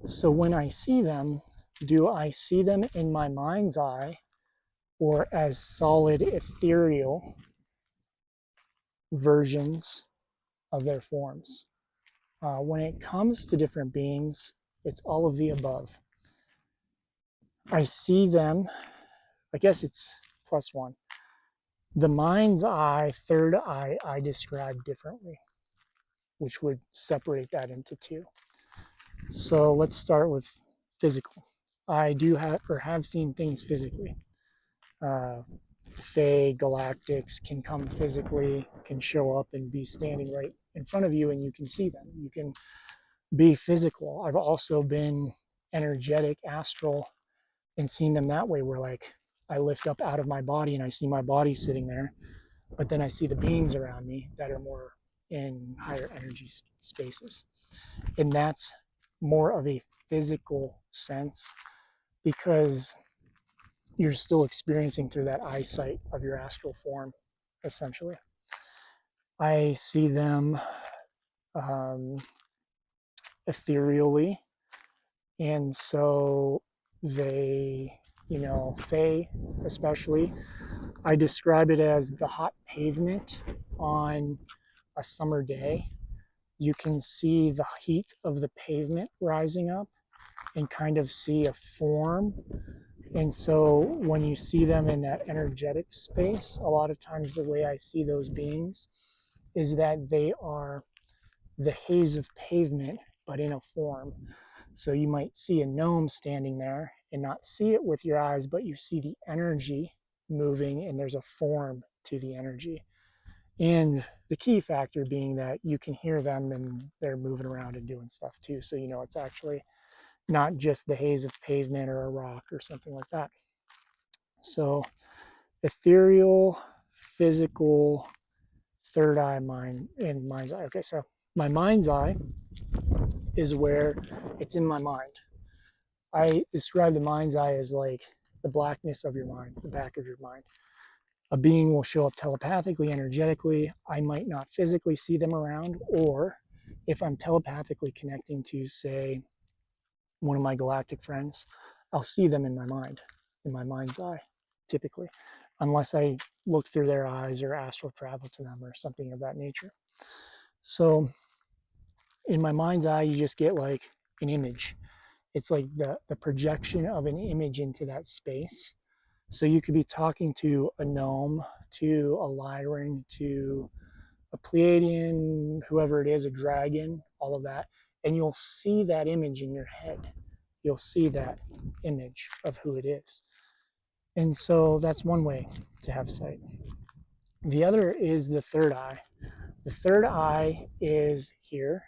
So when I see them, do I see them in my mind's eye or as solid ethereal versions of their forms? When it comes to different beings, it's all of the above. I see them, I guess it's plus one. The mind's eye, third eye, I describe differently, which would separate that into two. So let's start with physical. I do have seen things physically. Fae galactics can come physically, can show up and be standing right in front of you, and you can see them. You can be physical. I've also been energetic, astral, and seen them that way, where like I lift up out of my body and I see my body sitting there, but then I see the beings around me that are more in higher energy spaces. And that's more of a physical sense because you're still experiencing through that eyesight of your astral form, essentially. I see them ethereally, and so they, Fae especially, I describe it as the hot pavement on a summer day. You can see the heat of the pavement rising up and kind of see a form. And so when you see them in that energetic space, a lot of times the way I see those beings is that they are the haze of pavement, but in a form. So you might see a gnome standing there and not see it with your eyes, but you see the energy moving and there's a form to the energy. And the key factor being that you can hear them and they're moving around and doing stuff too. So it's actually not just the haze of pavement or a rock or something like that. So ethereal, physical, third eye, mind, and mind's eye. Okay, so my mind's eye is where it's in my mind. I describe the mind's eye as like the blackness of your mind, the back of your mind. A being will show up telepathically, energetically. I might not physically see them around, or if I'm telepathically connecting to, say, one of my galactic friends, I'll see them in my mind, in my mind's eye, typically, unless I look through their eyes or astral travel to them or something of that nature. So in my mind's eye, you just get like an image. It's like the projection of an image into that space. So you could be talking to a gnome, to a Lyran, to a Pleiadian, whoever it is, a dragon, all of that, and you'll see that image in your head. You'll see that image of who it is. And so that's one way to have sight. The other is the third eye. The third eye is here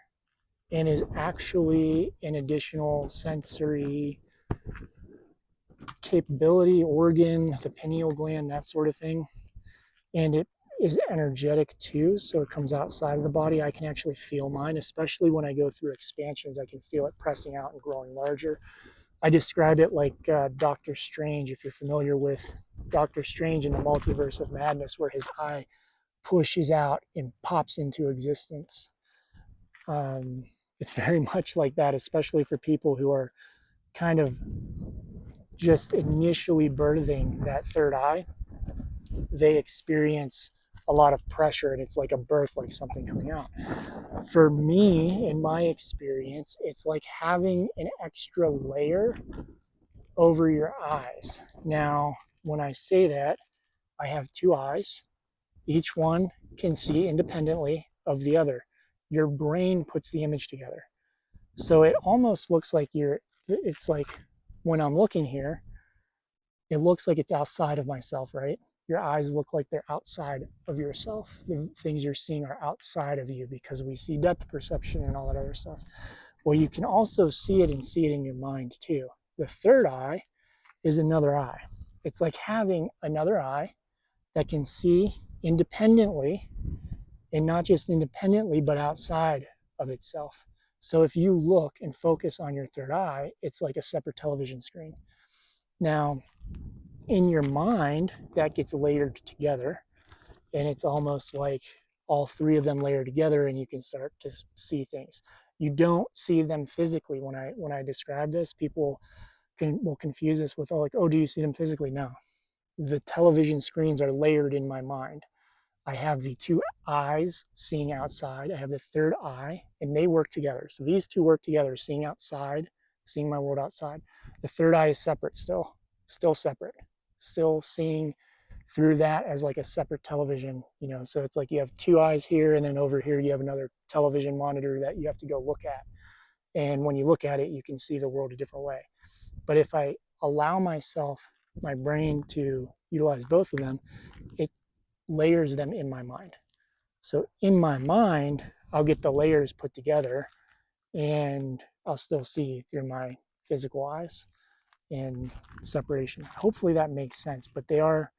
and is actually an additional sensory capability, organ, the pineal gland, that sort of thing. And it is energetic too, so it comes outside of the body. I can actually feel mine, especially when I go through expansions. I can feel it pressing out and growing larger. I describe it like Doctor Strange, if you're familiar with Doctor Strange in the Multiverse of Madness, where his eye pushes out and pops into existence. It's very much like that, especially for people who are kind of just initially birthing that third eye. They experience a lot of pressure and it's like a birth, like something coming out. For me, in my experience, it's like having an extra layer over your eyes. Now, when I say that, I have two eyes. Each one can see independently of the other. Your brain puts the image together. So it almost looks like it's like when I'm looking here, it looks like it's outside of myself, right? Your eyes look like they're outside of yourself. The things you're seeing are outside of you because we see depth perception and all that other stuff. Well, you can also see it and see it in your mind too. The third eye is another eye. It's like having another eye that can see independently, and not just independently, but outside of itself. So if you look and focus on your third eye, it's like a separate television screen. Now, in your mind, that gets layered together, and it's almost like all three of them layer together, and you can start to see things. You don't see them physically. When I describe this, people will confuse this with, oh, like, oh, do you see them physically? No, the television screens are layered in my mind. I have the two eyes seeing outside. I have the third eye, and they work together. So these two work together, seeing outside, seeing my world outside. The third eye is separate still separate, still seeing through that as like a separate television, you know. So it's like you have two eyes here, and then over here you have another television monitor that you have to go look at. And when you look at it, you can see the world a different way. But if I allow myself, my brain, to utilize both of them, it layers them in my mind. So in my mind, I'll get the layers put together, and I'll still see through my physical eyes and separation. Hopefully that makes sense, but they are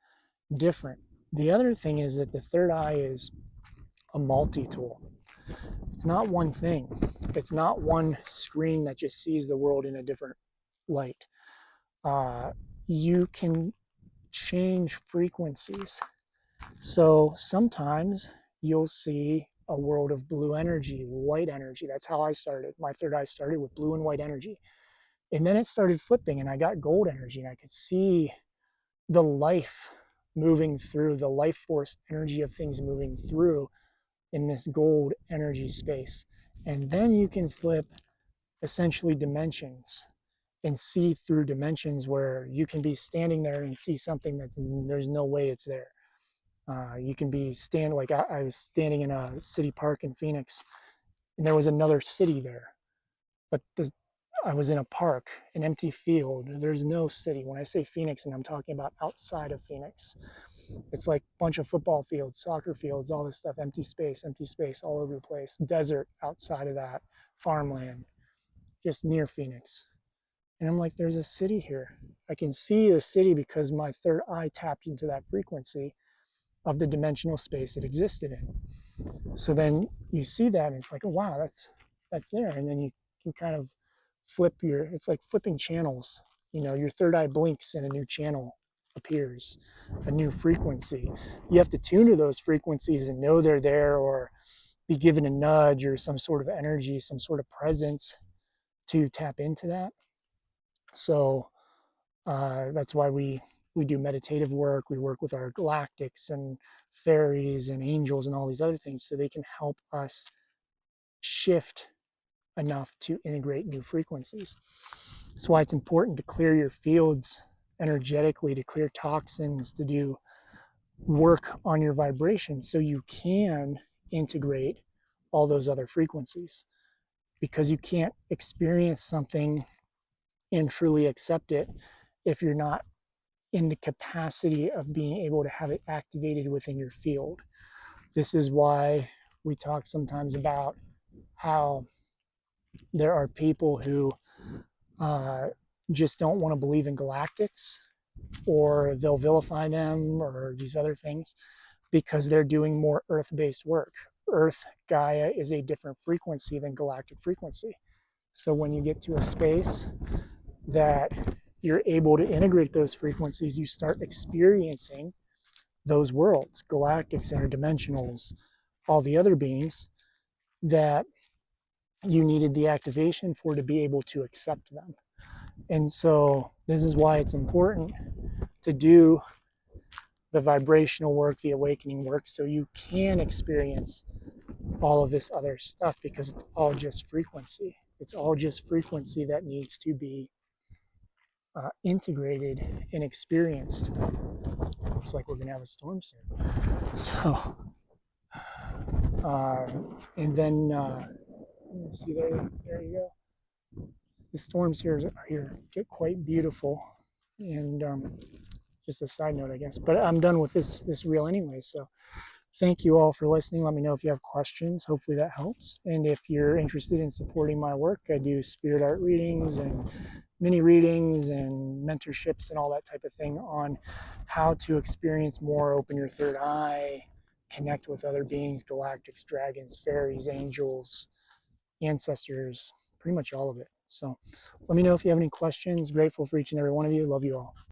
different. The other thing is that the third eye is a multi-tool. It's not one thing. It's not one screen that just sees the world in a different light. You can change frequencies. So sometimes you'll see a world of blue energy, white energy. That's how I started. My third eye started with blue and white energy. And then it started flipping, and I got gold energy, and I could see the life moving through, the life force energy of things moving through in this gold energy space. And then you can flip essentially dimensions and see through dimensions where you can be standing there and see something there's no way it's there. You can be like I was standing in a city park in Phoenix, and there was another city there, but I was in a park, an empty field. There's no city. When I say Phoenix, and I'm talking about outside of Phoenix, it's like a bunch of football fields, soccer fields, all this stuff, empty space all over the place. Desert outside of that, farmland, just near Phoenix. And I'm like, there's a city here. I can see the city because my third eye tapped into that frequency of the dimensional space it existed in. So then you see that, and it's like, oh wow, that's there. And then you can kind of it's like flipping channels. You know, your third eye blinks and a new channel appears, a new frequency. You have to tune to those frequencies and know they're there, or be given a nudge or some sort of energy, some sort of presence to tap into that. So that's why we do meditative work. We work with our galactics and faeries and angels and all these other things, so they can help us shift enough to integrate new frequencies. That's why it's important to clear your fields energetically, to clear toxins, to do work on your vibration so you can integrate all those other frequencies. Because you can't experience something and truly accept it if you're not in the capacity of being able to have it activated within your field. This is why we talk sometimes about how there are people who just don't want to believe in galactics, or they'll vilify them or these other things because they're doing more earth-based work. Earth, Gaia, is a different frequency than galactic frequency. So when you get to a space that you're able to integrate those frequencies, you start experiencing those worlds, galactics, interdimensionals, all the other beings that you needed the activation for to be able to accept them. And so this is why it's important to do the vibrational work, the awakening work, so you can experience all of this other stuff, because it's all just frequency. It's all just frequency that needs to be integrated and experienced. Looks like we're going to have a storm soon. So, and then, let's see, there you go. The storms here get quite beautiful. And just a side note, I guess. But I'm done with this reel anyway. So thank you all for listening. Let me know if you have questions. Hopefully that helps. And if you're interested in supporting my work, I do spirit art readings and mini readings and mentorships and all that type of thing on how to experience more, open your third eye, connect with other beings, galactics, dragons, fairies, angels, ancestors, pretty much all of it. So let me know if you have any questions. Grateful for each and every one of you. Love you all.